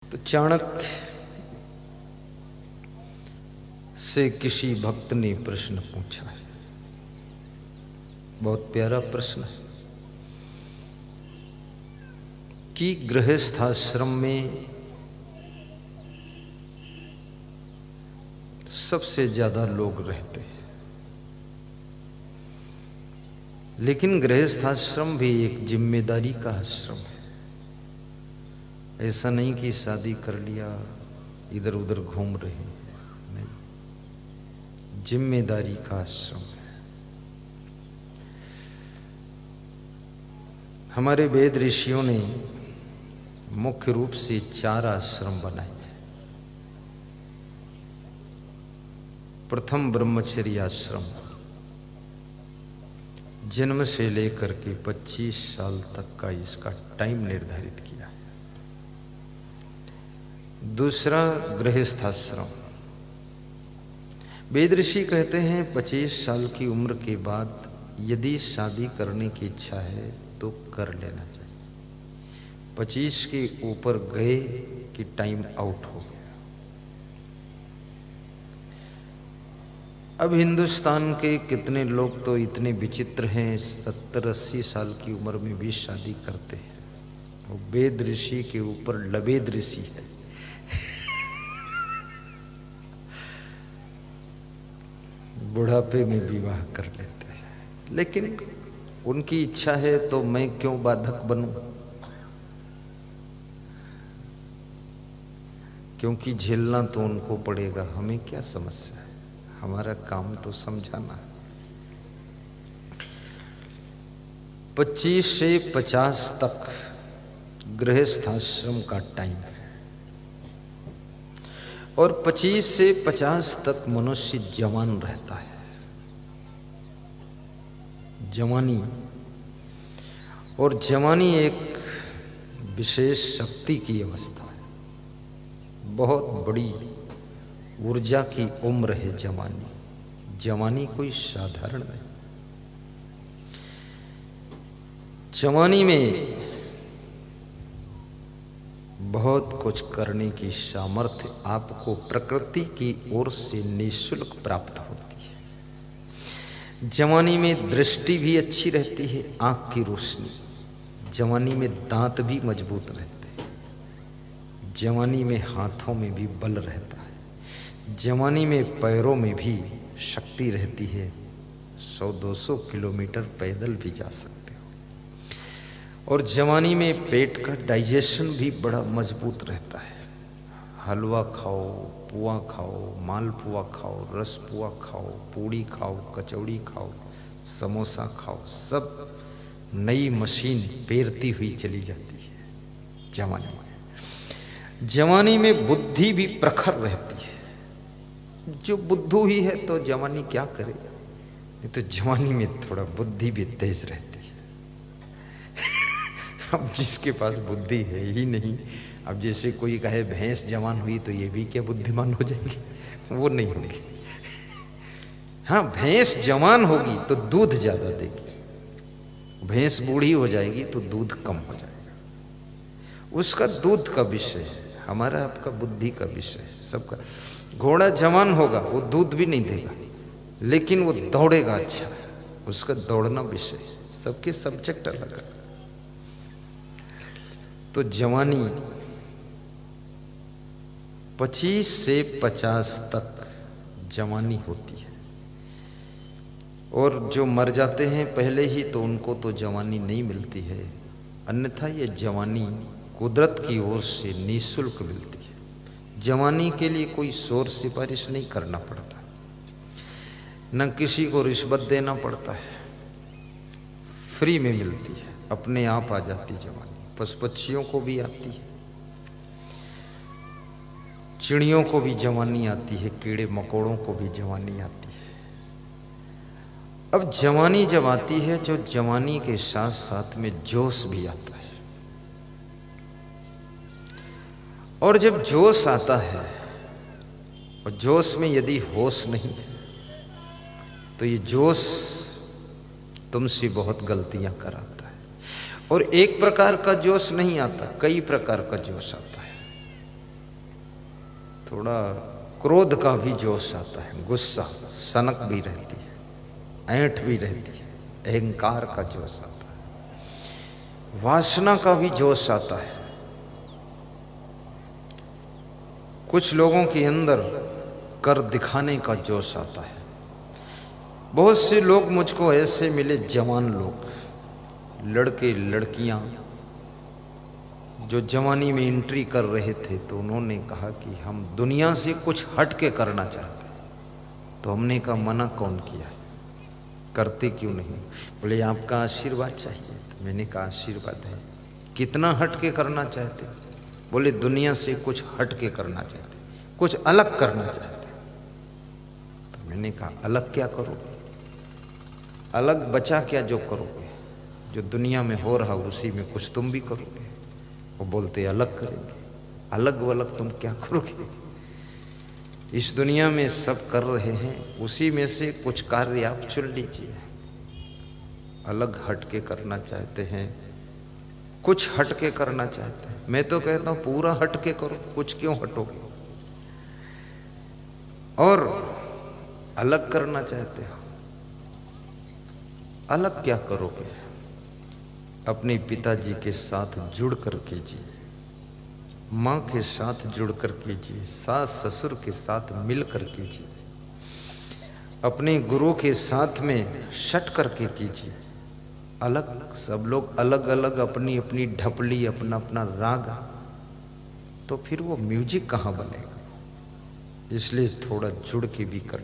तो चाणक्य से किसी भक्त ने प्रश्न पूछा है, बहुत प्यारा प्रश्न है कि गृहस्थ आश्रम में सबसे ज्यादा लोग रहते हैं, लेकिन गृहस्थ आश्रम भी एक जिम्मेदारी का आश्रम है। ऐसा नहीं कि शादी कर लिया इधर उधर घूम रहे हैं, नहीं, जिम्मेदारी का आश्रम है। हमारे वेद ऋषियों ने मुख्य रूप से 4 आश्रम बनाए हैं। प्रथम ब्रह्मचर्य आश्रम, जन्म से लेकर के 25 साल तक का इसका टाइम निर्धारित किया है। दूसरा गृहस्थ आश्रम, वेद ऋषि कहते हैं 25 साल की उम्र के बाद यदि शादी करने की इच्छा है तो कर लेना चाहिए। 25 के ऊपर गए कि टाइम आउट हो गया। अब हिंदुस्तान के कितने लोग तो इतने विचित्र हैं, 70-80 साल की उम्र में भी शादी करते हैं। वो वेद ऋषि के ऊपर लवेद ऋषि है। बुढ़ापे में विवाह कर लेते हैं, लेकिन उनकी इच्छा है तो मैं क्यों बाधक बनूं? क्योंकि झेलना तो उनको पड़ेगा, हमें क्या समस्या है, हमारा काम तो समझाना है। 25 से 50 तक गृहस्थ आश्रम का टाइम है और 25 से 50 तक मनुष्य जवान रहता है। जवानी, और जवानी एक विशेष शक्ति की अवस्था है, बहुत बड़ी ऊर्जा की उम्र है जवानी। जवानी कोई साधारण नहीं। जवानी में बहुत कुछ करने की सामर्थ्य आपको प्रकृति की ओर से निःशुल्क प्राप्त होती है। जवानी में दृष्टि भी अच्छी रहती है, आंख की रोशनी। जवानी में दांत भी मजबूत रहते हैं। जवानी में हाथों में भी बल रहता है। जवानी में पैरों में भी शक्ति रहती है। 100-200 किलोमीटर पैदल भी जा सकते हो। और जवानी में पेट का डाइजेशन भी बड़ा मजबूत रहता है। हलवा खाओ, पुआ खाओ, मालपुआ खाओ, रसपुआ खाओ, पूड़ी खाओ, कचौड़ी खाओ, समोसा खाओ, सब नई मशीन पेरती हुई चली जाती है जवानी में। जवानी में बुद्धि भी प्रखर रहती है। जो बुद्धू ही है तो जवानी क्या करे, नहीं तो जवानी में थोड़ा बुद्धि भी तेज रहती है। अब जिसके पास बुद्धि है ही नहीं, अब जैसे कोई कहे भैंस जवान हुई तो ये भी क्या बुद्धिमान हो जाएगी, वो नहीं होगी। हाँ, भैंस जवान होगी तो दूध ज्यादा देगी, भैंस बूढ़ी हो जाएगी तो दूध कम हो जाएगा। उसका दूध का विषय है, हमारा आपका बुद्धि का विषय है सबका। घोड़ा जवान होगा वो दूध भी नहीं देगा, लेकिन वो दौड़ेगा अच्छा, उसका दौड़ना विषय है। सबके सब्जेक्ट अलग है। तो जवानी 25 से 50 तक जवानी होती है। और जो मर जाते हैं पहले ही तो उनको तो जवानी नहीं मिलती है, अन्यथा ये जवानी कुदरत की ओर से निःशुल्क मिलती है। जवानी के लिए कोई शोर सिफारिश नहीं करना पड़ता, न किसी को रिश्वत देना पड़ता है, फ्री में मिलती है, अपने आप आ जाती जवानी। पशु पक्षियों को भी आती है, चिड़ियों को भी जवानी आती है, कीड़े मकोड़ों को भी जवानी आती है। अब जवानी जब आती है, जो जवानी के साथ साथ में जोश भी आता है। और जब जोश आता है और जोश में यदि होश नहीं तो ये जोश तुमसे बहुत गलतियां कराता है। और एक प्रकार का जोश नहीं आता, कई प्रकार का जोश आता है। थोड़ा क्रोध का भी जोश आता है, गुस्सा, सनक भी रहती है, ऐंठ भी रहती है, अहंकार का जोश आता है, वासना का भी जोश आता है। कुछ लोगों के अंदर कर दिखाने का जोश आता है। बहुत से लोग मुझको ऐसे मिले, जवान लोग, लड़के लड़कियां जो जवानी में एंट्री कर रहे थे, तो उन्होंने कहा कि हम दुनिया से कुछ हट के करना चाहते हैं। तो हमने कहा मना कौन किया है, करते क्यों नहीं? बोले आपका आशीर्वाद चाहिए। तो मैंने कहा आशीर्वाद है, कितना हट के करना चाहते? बोले दुनिया से कुछ हट के करना चाहते, कुछ अलग करना चाहते। तो मैंने कहा अलग क्या करोगे? अलग बचा क्या जो करोगे? जो दुनिया में हो रहा उसी में कुछ तुम भी करोगे। वो बोलते अलग करेंगे। अलग वलग तुम क्या करोगे? इस दुनिया में सब कर रहे हैं, उसी में से कुछ कार्य आप चुन लीजिए। अलग हट के करना चाहते हैं, कुछ हट के करना चाहते हैं। मैं तो कहता हूं पूरा हट के करो, कुछ क्यों हटोगे? और अलग करना चाहते हो, अलग क्या करोगे? अपने पिताजी के साथ जुड़ कर कीजिए, माँ के साथ जुड़ कर कीजिए, सास ससुर के साथ मिल कर कीजिए, अपने गुरु के साथ में सट करके कीजिए। अलग सब लोग अलग अलग अपनी अपनी ढपली, अपना अपना राग, तो फिर वो म्यूजिक कहाँ बनेगा? इसलिए थोड़ा जुड़ के भी कर।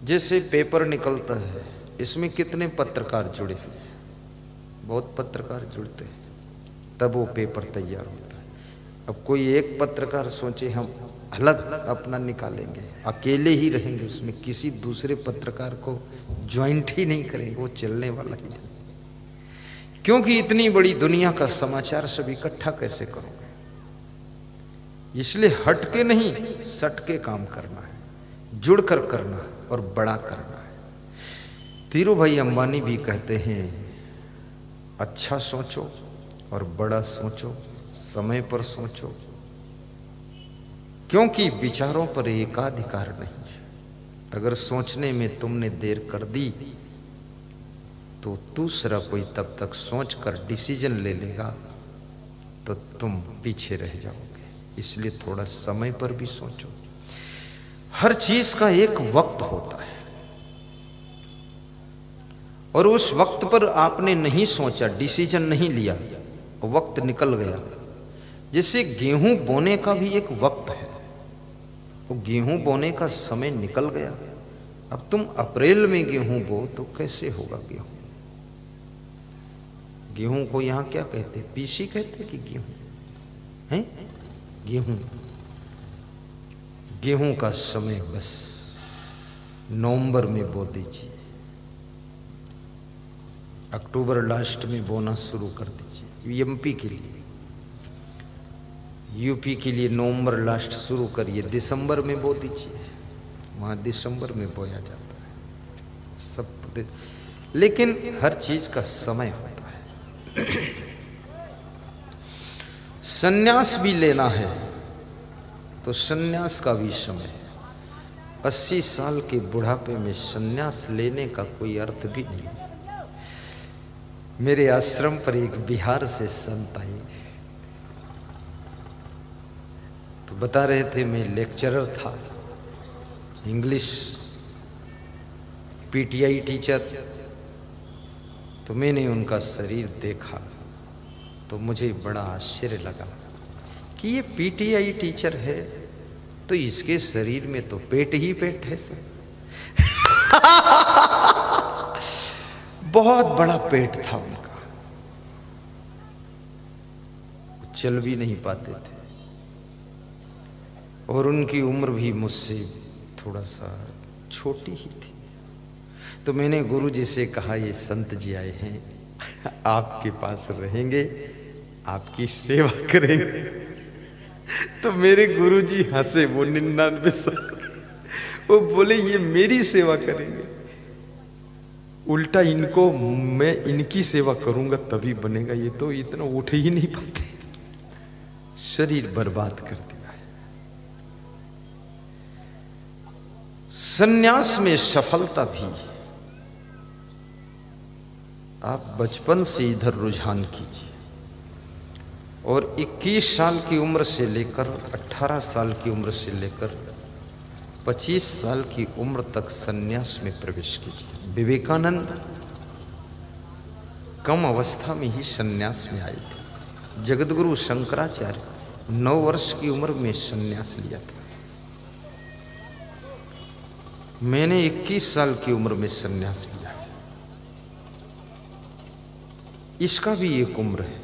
जैसे पेपर निकलता है, इसमें कितने पत्रकार जुड़े हुए हैं? बहुत पत्रकार जुड़ते हैं, तब वो पेपर तैयार होता है। अब कोई एक पत्रकार सोचे हम अलग अपना निकालेंगे, अकेले ही रहेंगे, उसमें किसी दूसरे पत्रकार को ज्वाइंट ही नहीं करेंगे, वो चलने वाला ही नहीं। क्योंकि इतनी बड़ी दुनिया का समाचार सब इकट्ठा कैसे करोगे? इसलिए हट के नहीं, सट के काम करना है, जुड़ कर करना और बड़ा करना है। धीरू भाई अंबानी भी कहते हैं, अच्छा सोचो और बड़ा सोचो, समय पर सोचो, क्योंकि विचारों पर एकाधिकार नहीं है। अगर सोचने में तुमने देर कर दी तो दूसरा कोई तब तक सोचकर डिसीजन ले लेगा तो तुम पीछे रह जाओगे। इसलिए थोड़ा समय पर भी सोचो। हर चीज का एक वक्त होता है, और उस वक्त पर आपने नहीं सोचा, डिसीजन नहीं लिया, वक्त निकल गया। जैसे गेहूं बोने का भी एक वक्त है, वो गेहूं बोने का समय निकल गया। अब तुम अप्रैल में गेहूं बो तो कैसे होगा गेहूं? गेहूं को यहां क्या कहते? पीसी कहते कि गेहूं है? गेहूं, गेहूं का समय बस नवंबर में बो दीजिए, अक्टूबर लास्ट में बोना शुरू कर दीजिए। एमपी के लिए, यूपी के लिए नवंबर लास्ट शुरू करिए, दिसंबर में बो दीजिए, वहाँ दिसंबर में बोया जाता है सब। लेकिन हर चीज का समय होता है। संन्यास भी लेना है तो संन्यास का भी समय है। 80 साल के बुढ़ापे में संन्यास लेने का कोई अर्थ भी नहीं। मेरे आश्रम पर एक बिहार से संत आए तो बता रहे थे, मैं लेक्चरर था, इंग्लिश पीटीआई टीचर। तो मैंने उनका शरीर देखा तो मुझे बड़ा आश्चर्य लगा कि ये पीटीआई टीचर है तो इसके शरीर में तो पेट ही पेट है सर। बहुत बड़ा पेट था उनका, चल भी नहीं पाते थे, और उनकी उम्र भी मुझसे थोड़ा सा छोटी ही थी। तो मैंने गुरु जी से कहा, ये संत जी आए हैं, आपके पास रहेंगे, आपकी सेवा करेंगे। तो मेरे गुरु जी हंसे, वो 99 साल, वो बोले ये मेरी सेवा करेंगे, उल्टा इनको मैं इनकी सेवा करूंगा तभी बनेगा, ये तो इतना उठ ही नहीं पाते। शरीर बर्बाद कर दिया है। सन्यास में सफलता भी आप बचपन से इधर रुझान कीजिए और 21 साल की उम्र से लेकर 18 साल की उम्र से लेकर 25 साल की उम्र तक सन्यास में प्रवेश कीजिए। विवेकानंद कम अवस्था में ही सन्यास में आए थे। जगतगुरु शंकराचार्य 9 वर्ष की उम्र में सन्यास लिया था। मैंने 21 साल की उम्र में सन्यास लिया। इसका भी एक उम्र है।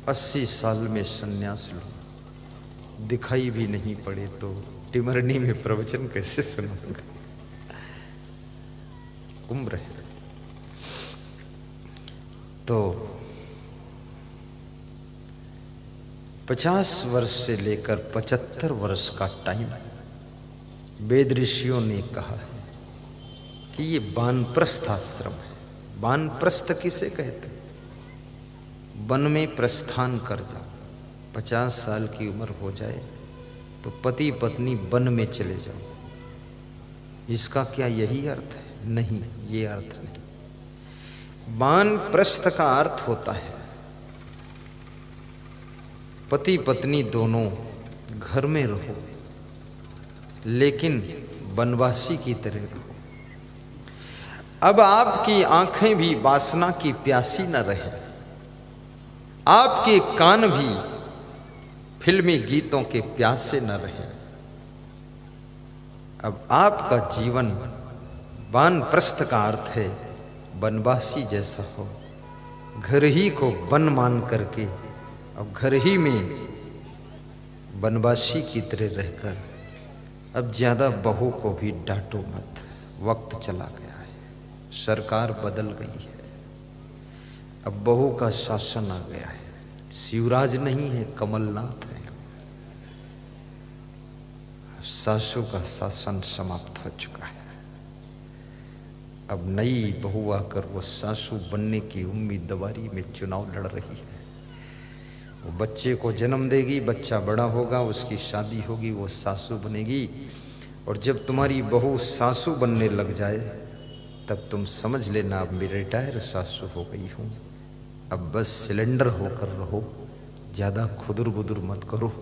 80 साल में सन्यास लो, दिखाई भी नहीं पड़े तो टिमरनी में प्रवचन कैसे सुनूंगा। उम्र है। तो 50 वर्ष से लेकर 75 वर्ष का टाइम वेद ऋषियों ने कहा है कि ये वानप्रस्थ आश्रम है। वानप्रस्थ किसे कहते हैं? वन में प्रस्थान कर जाओ। 50 साल की उम्र हो जाए तो पति पत्नी वन में चले जाओ। इसका क्या यही अर्थ है? नहीं, ये अर्थ नहीं। वानप्रस्थ का अर्थ होता है पति पत्नी दोनों घर में रहो, लेकिन वनवासी की तरह रहो। अब आपकी आंखें भी वासना की प्यासी न रहे, आपके कान भी फिल्मी गीतों के प्यासे न रहे। अब आपका जीवन वानप्रस्थ का अर्थ है वनवासी जैसा हो, घर ही को वन मान करके अब घर ही में वनवासी की तरह रहकर अब ज्यादा बहू को भी डांटो मत। वक्त चला गया है, सरकार बदल गई है, अब बहू का शासन आ गया है। शिवराज नहीं है, कमलनाथ है। सासू का शासन समाप्त हो चुका है। अब नई बहू आकर वो सासू बनने की उम्मीदवारी में चुनाव लड़ रही है। वो बच्चे को जन्म देगी, बच्चा बड़ा होगा, उसकी शादी होगी, वो सासू बनेगी। और जब तुम्हारी बहू सासू बनने लग जाए तब तुम समझ लेना अब मैं रिटायर सासू हो गई हूँ। अब बस सिलेंडर होकर रहो, ज़्यादा खुदुर बुदुर मत करो,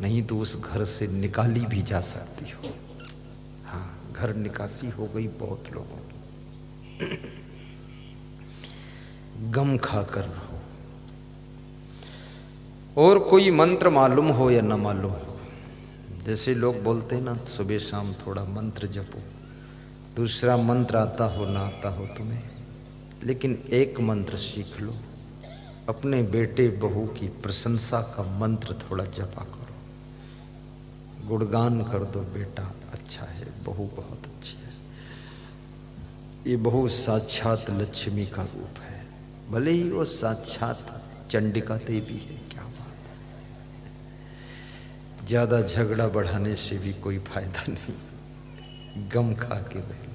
नहीं तो उस घर से निकाली भी जा सकती हो। हाँ, घर निकासी हो गई बहुत लोगों की। गम खाकर रहो। और कोई मंत्र मालूम हो या न मालूम हो, जैसे लोग बोलते हैं ना सुबह शाम थोड़ा मंत्र जपो, दूसरा मंत्र आता हो ना आता हो तुम्हें, लेकिन एक मंत्र सीख लो। अपने बेटे बहू की प्रशंसा का मंत्र थोड़ा जपा करो, गुणगान कर दो, बेटा अच्छा है, बहू बहुत अच्छी है, ये बहू साक्षात लक्ष्मी का रूप है, भले ही वो साक्षात चंडिका देवी है। क्या बात है। ज्यादा झगड़ा बढ़ाने से भी कोई फायदा नहीं, गम खा के रहे।